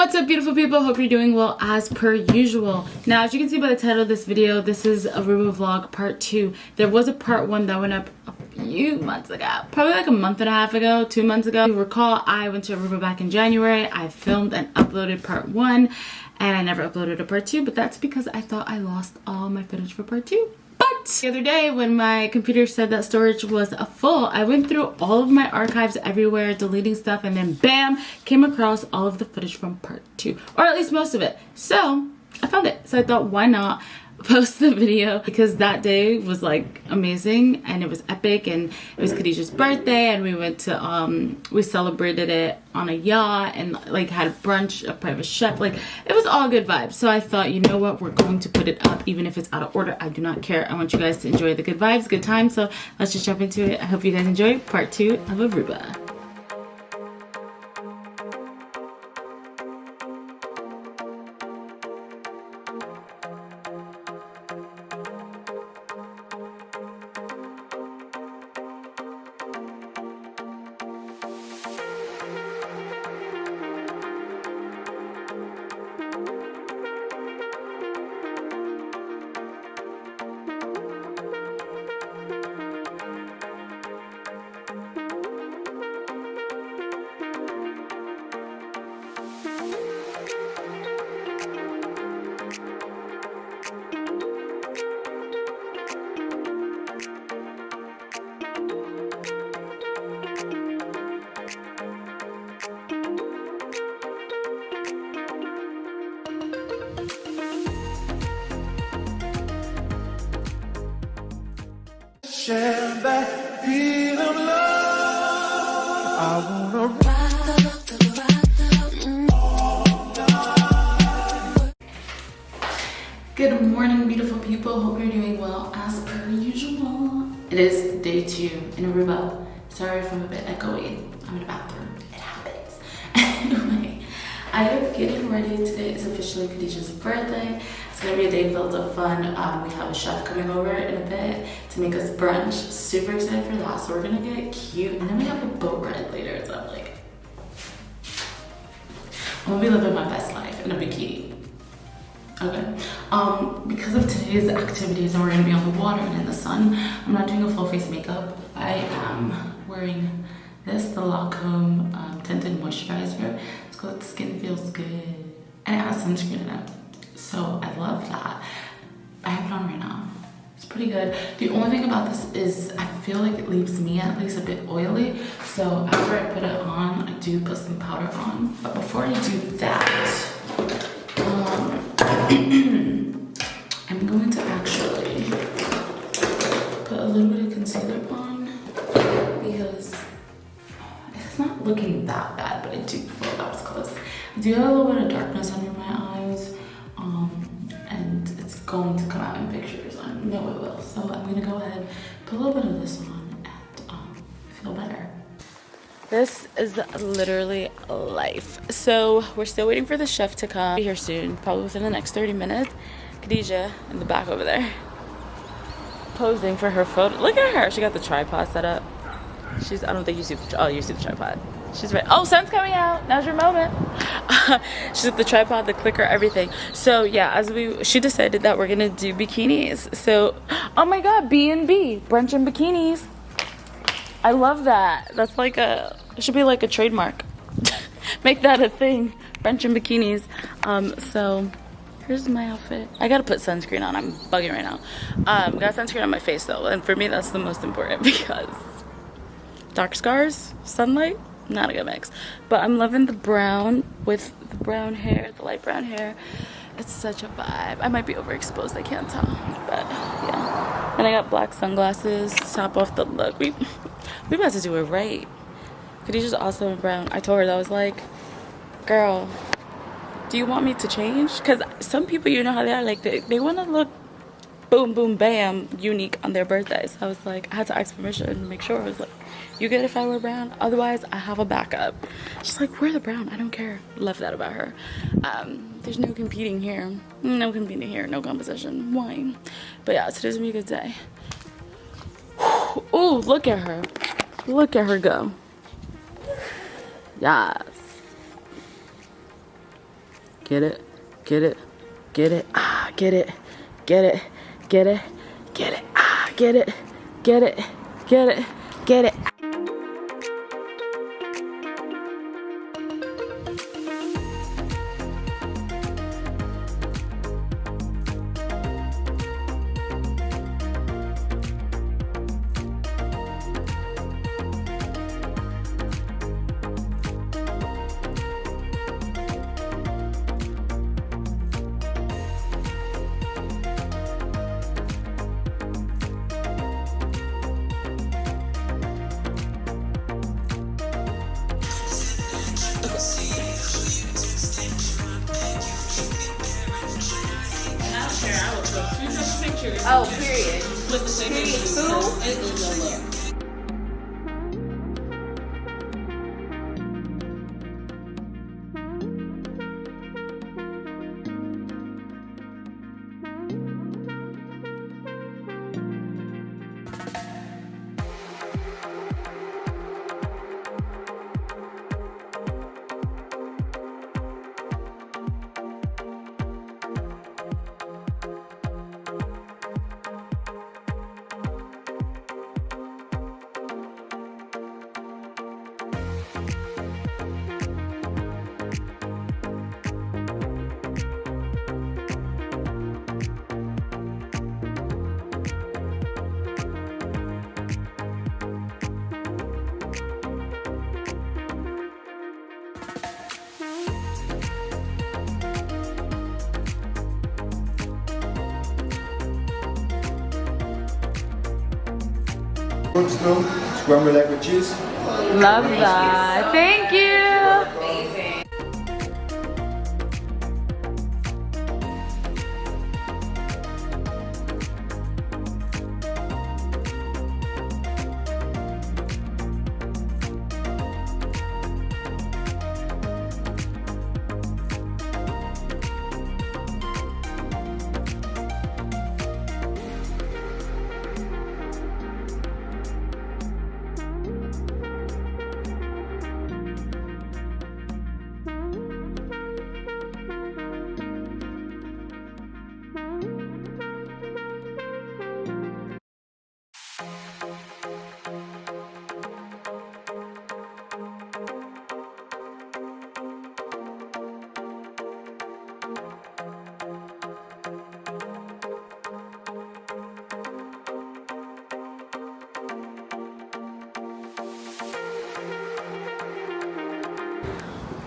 What's up, beautiful people? Hope you're doing well as per usual. Now, as you can see by the title of this video, this is Aruba vlog part 2. There was a part 1 that went up a few months ago, probably like a month and a half ago, 2 months ago. If you recall, I went to Aruba back in January. I filmed and uploaded part 1 and I never uploaded a part 2, but that's because I thought I lost all my footage for part 2. But the other day when my computer said that storage was full, I went through all of my archives everywhere, deleting stuff, and then bam, came across all of the footage from part 2, or at least most of it. So I found it. So I thought, why not post the video, because that day was like amazing and it was epic, and it was Khadijah's birthday and we went to we celebrated it on a yacht and like had a brunch, a private chef, like it was all good vibes. So I thought, you know what, we're going to put it up even if it's out of order. I do not care. I want you guys to enjoy the good vibes, good time. So let's just jump into it. I hope you guys enjoy part 2 of Aruba. Share that feel of love. I wanna ride. Good morning, beautiful people. Hope you're doing well as per usual. It is day 2 in Aruba. Sorry if I'm a bit echoey. I'm in the bathroom. It happens. Anyway, I am getting ready. Today is officially Khadijah's birthday. It's gonna be a day filled of fun. We have a chef coming over in a bit to make us brunch. Super excited for that. So we're gonna get cute, and then we have a boat ride later. So I'm like, I'm gonna be living my best life in a bikini. Okay. Because of today's activities, and we're gonna be on the water and in the sun, I'm not doing a full face makeup. I am wearing this, the Lancome tinted moisturizer. It's called Skin Feels Good, and it has sunscreen in it. So I love that. I have it on right now. It's pretty good. The only thing about this is I feel like it leaves me at least a bit oily. So after I put it on, I do put some powder on. But before I do that, I'm going to actually put a little bit of concealer on because it's not looking that bad, but I do feel that was close. I do have a little bit of darkness under my eyes. And it's going to come out in pictures. I know it will. So I'm gonna go ahead, put a little bit of this on, and feel better. This is literally life. So we're still waiting for the chef to come. Be here soon, probably within the next 30 minutes. Khadijah in the back over there, posing for her photo. Look at her. She got the tripod set up. I don't think you see you see the tripod. She's right. Oh, sun's coming out. Now's your moment. She's got the tripod, the clicker, everything. So yeah, she decided that we're gonna do bikinis. So, oh my God, B&B, brunch and bikinis. I love that. That's like it should be like a trademark. Make that a thing. Brunch and bikinis. So here's my outfit. I gotta put sunscreen on. I'm bugging right now. Got sunscreen on my face though, and for me that's the most important because dark scars, sunlight, not a good mix. But I'm loving the brown with the brown hair, the light brown hair. It's such a vibe. I might be overexposed, I can't tell, but yeah. And I got black sunglasses to top off the look. We about to do it right. Khadijah's also in brown. I told her, that was like, girl, do you want me to change? Because some people, you know how they are, like they want to look boom, boom, bam, unique on their birthdays. So I was like, I had to ask permission to make sure. I was like, you good if I wear brown? Otherwise, I have a backup. She's like, wear the brown. I don't care. Love that about her. There's no competing here. No competing here. No competition. Why? But yeah, today's gonna be a good day. Ooh, look at her. Look at her go. Yes. Get it, get it, get it, ah, get it, get it, get it, get it, ah, get it, get it, get it, get it. Oh, period. With the same who? Still scrambled egg with cheese. Love that. Thank you.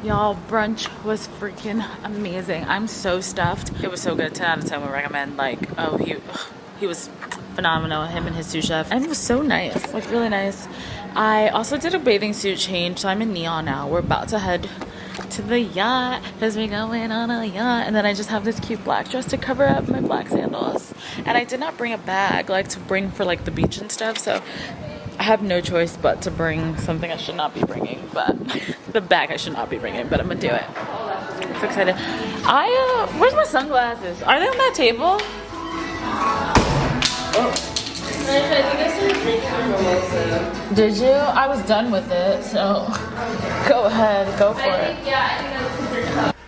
Y'all, brunch was freaking amazing. I'm so stuffed. It was so good. 10 out of 10 would recommend. Like, oh, he was phenomenal. Him and his sous chef. And it was so nice. Like, really nice. I also did a bathing suit change, so I'm in neon now. We're about to head to the yacht because we're going on a yacht. And then I just have this cute black dress to cover up my black sandals. And I did not bring a bag, like, to bring for, like, the beach and stuff. So I have no choice but to bring something I should not be bringing, but the bag I should not be bringing, but I'm gonna do it. I'm so excited. Where's my sunglasses? Are they on that table? Oh. Did you? I was done with it, so go ahead, go for it.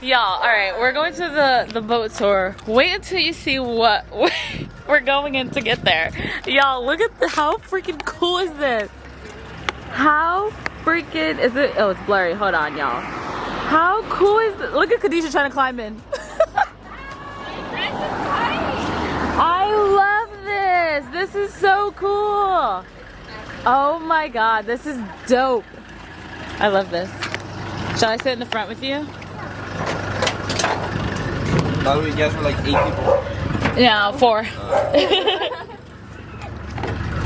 Y'all, alright, we're going to the boat tour. Wait until you see what we're going in to get there. Y'all, look at how freaking cool is this? How freaking is it? Oh, it's blurry. Hold on, y'all. How cool is it? Look at Khadijah trying to climb in. I love this. This is so cool. Oh my god, this is dope. I love this. Shall I sit in the front with you? By the way, you guys were like 8 people. Yeah, 4.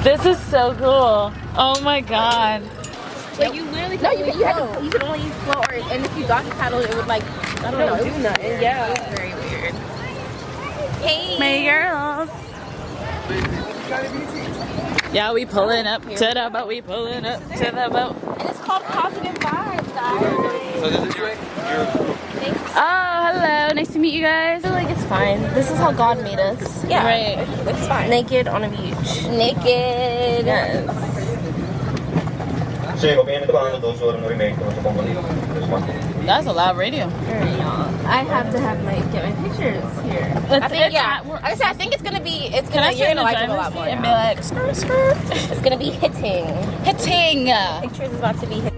This is so cool. Oh my god. Like you literally can't you can only use float, and if you doggy paddle, it would like I don't know, do nothing. Yeah, it was very weird. Hey, my girls. Yeah, we pulling up to the boat. We pulling up to the boat. And it's called Positive Vibes, guys. So this is your Oh, hello. Nice to meet you guys. I feel like it's fine. This is how God made us. Yeah, Right. It's fine. Naked on a beach. Naked. Yes. That's a loud radio. Alright, y'all. I have to have get my pictures here. I think I think it's gonna be you're gonna like it a lot more. And be like skirt skirt. It's gonna be hitting. Hitting. Pictures is about to be hitting.